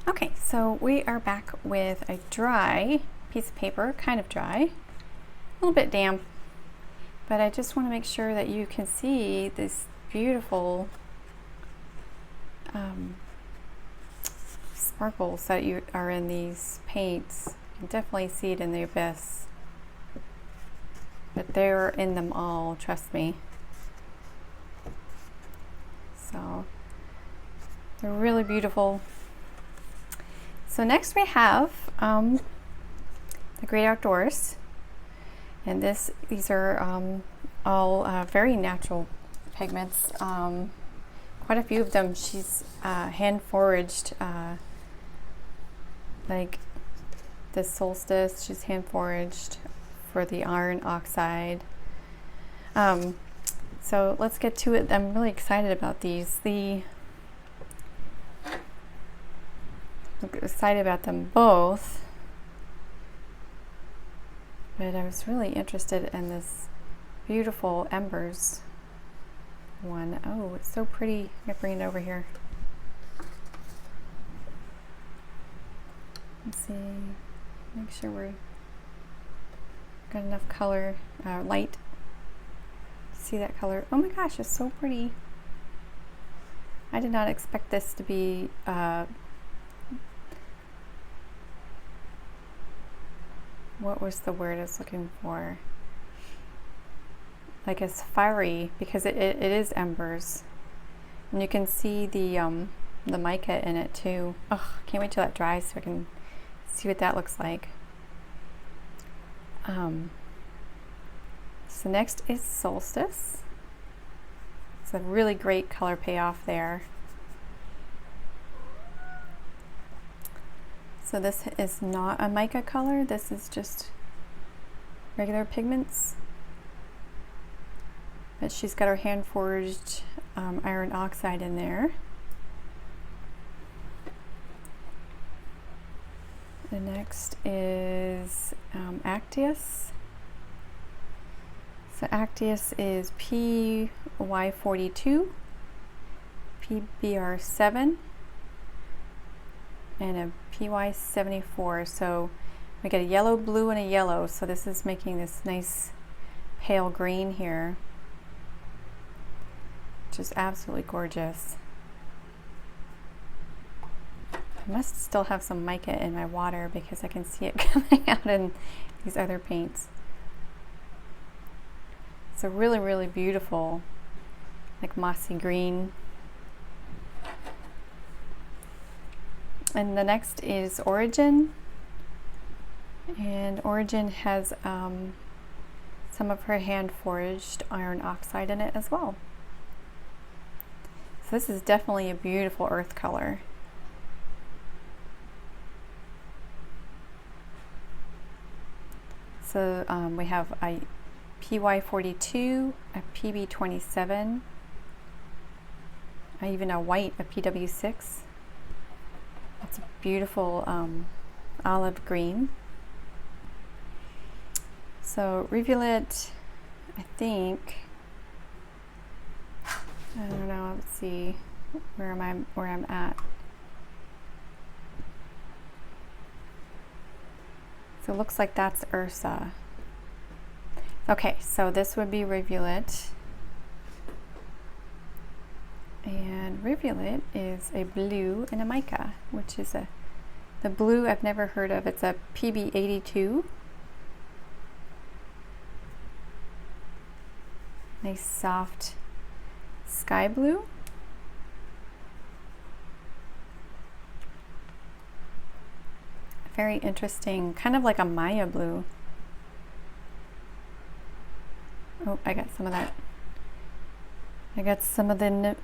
Okay, so we are back with a dry piece of paper, kind of dry, a little bit damp, but I just want to make sure that you can see this beautiful sparkles that are in these paints. You can definitely see it in the abyss, but they're in them all, trust me. So they're really beautiful. So next we have the Great Outdoors, and these are all very natural pigments. Quite a few of them she's hand foraged, like this solstice she's hand foraged for the iron oxide. So let's get to it. I'm really excited about these. I'm excited about them both, but I was really interested in this beautiful embers one. Oh, it's so pretty. I'm gonna bring it over here. Let's see, make sure we're got enough color, light. See that color? Oh my gosh, it's so pretty. I did not expect this to be what was the word I was looking for? Like it's fiery, because it is embers, and you can see the mica in it too. Oh, can't wait till that dries so I can see what that looks like. So next is Solstice. It's a really great color payoff there. So this is not a mica color, this is just regular pigments. But she's got her hand forged iron oxide in there. The next is Actius. So Actius is PY42, PBR7, and a PY74. So we get a yellow, blue, and a yellow. So this is making this nice pale green here, which is absolutely gorgeous. I must still have some mica in my water because I can see it coming out in these other paints. It's a really, really beautiful, like mossy green. And the next is Origin. And Origin has some of her hand forged iron oxide in it as well. So this is definitely a beautiful earth color. So we have a PY42, a PB27, even a white, a PW6. That's a beautiful olive green. So Rivulet, I think, I don't know, let's see, where I'm at. So it looks like that's Ursa. Okay, so this would be Rivulet. And Rivulet is a blue and a mica, which is the blue I've never heard of. It's a PB82. Nice soft sky blue. Very interesting, kind of like a Maya blue. Oh, I got some of that. I got some of the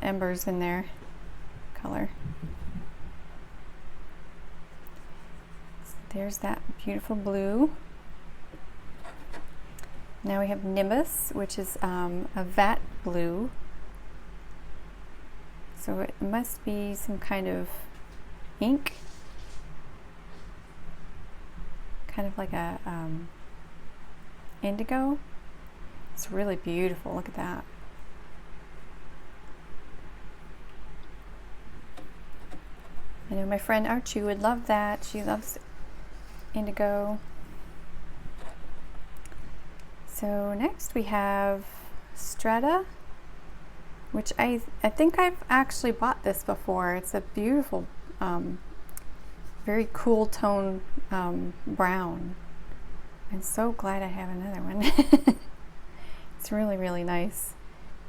embers in there, color. So there's that beautiful blue. Now we have Nimbus, which is a vat blue. So it must be some kind of ink. Kind of like a indigo. It's really beautiful, look at that. I know my friend Archie would love that. She loves indigo. So next we have Strata, which I think I've actually bought this before. It's a beautiful, very cool tone brown. I'm so glad I have another one. It's really, really nice.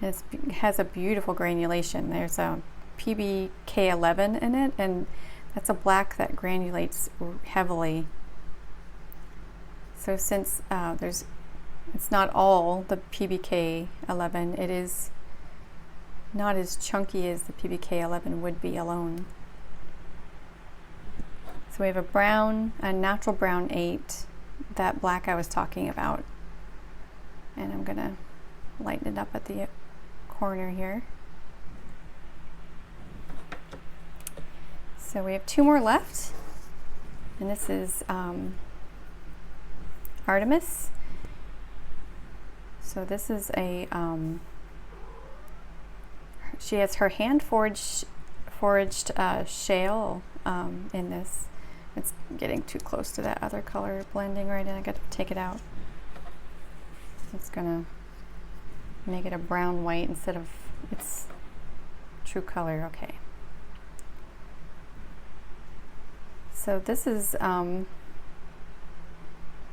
It has a beautiful granulation. There's a PBK11 in it, and that's a black that granulates heavily. So since it's not all the PBK11, it is not as chunky as the PBK11 would be alone. So we have a brown, a natural brown 8, that black I was talking about. And I'm gonna lighten it up at the corner here. So we have 2 more left, and this is Artemis. So this is a she has her hand forged shale in this. It's getting too close to that other color blending right in. I got to take it out. It's gonna make it a brown white instead of its true color. Okay. So this is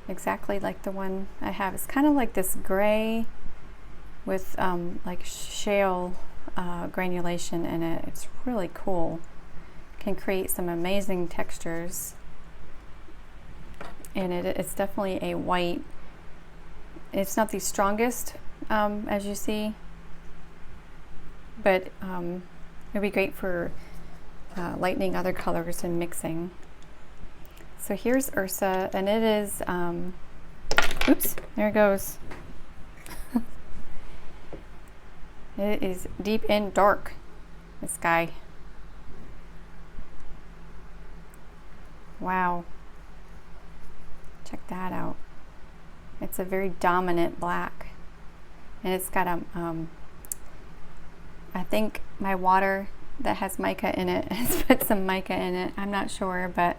exactly like the one I have. It's kind of like this gray with like shale granulation in it. It's really cool. Can create some amazing textures. And it's definitely a white. It's not the strongest, as you see, but it'd be great for lightening other colors and mixing. So here's Ursa, and it is, oops, there it goes. It is deep and dark, this guy. Wow. Check that out. It's a very dominant black. And it's got a, I think my water that has mica in it has put some mica in it. I'm not sure, but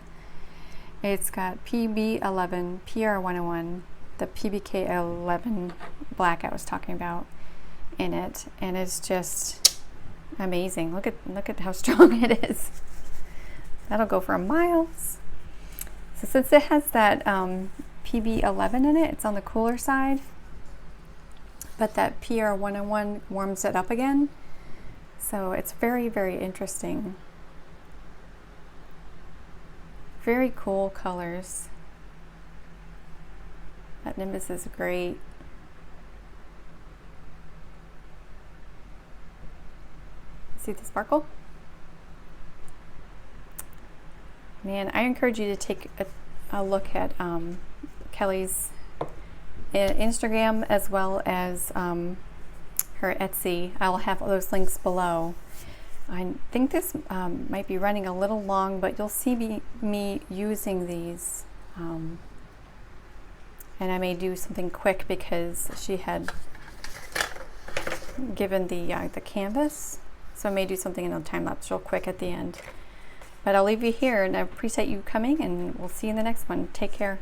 it's got PB11, PR101, the PBK11 black I was talking about in it, and it's just amazing. Look at how strong it is. That'll go for miles. So since it has that PB11 in it, it's on the cooler side, but that PR101 warms it up again. So it's very, very interesting. Very cool colors. That Nimbus is great. See the sparkle? Man, I encourage you to take a look at Kelly's Instagram as well as her Etsy. I'll have those links below. I think this might be running a little long, but you'll see me using these. And I may do something quick because she had given the canvas. So I may do something in a time lapse real quick at the end. But I'll leave you here, and I appreciate you coming, and we'll see you in the next one. Take care.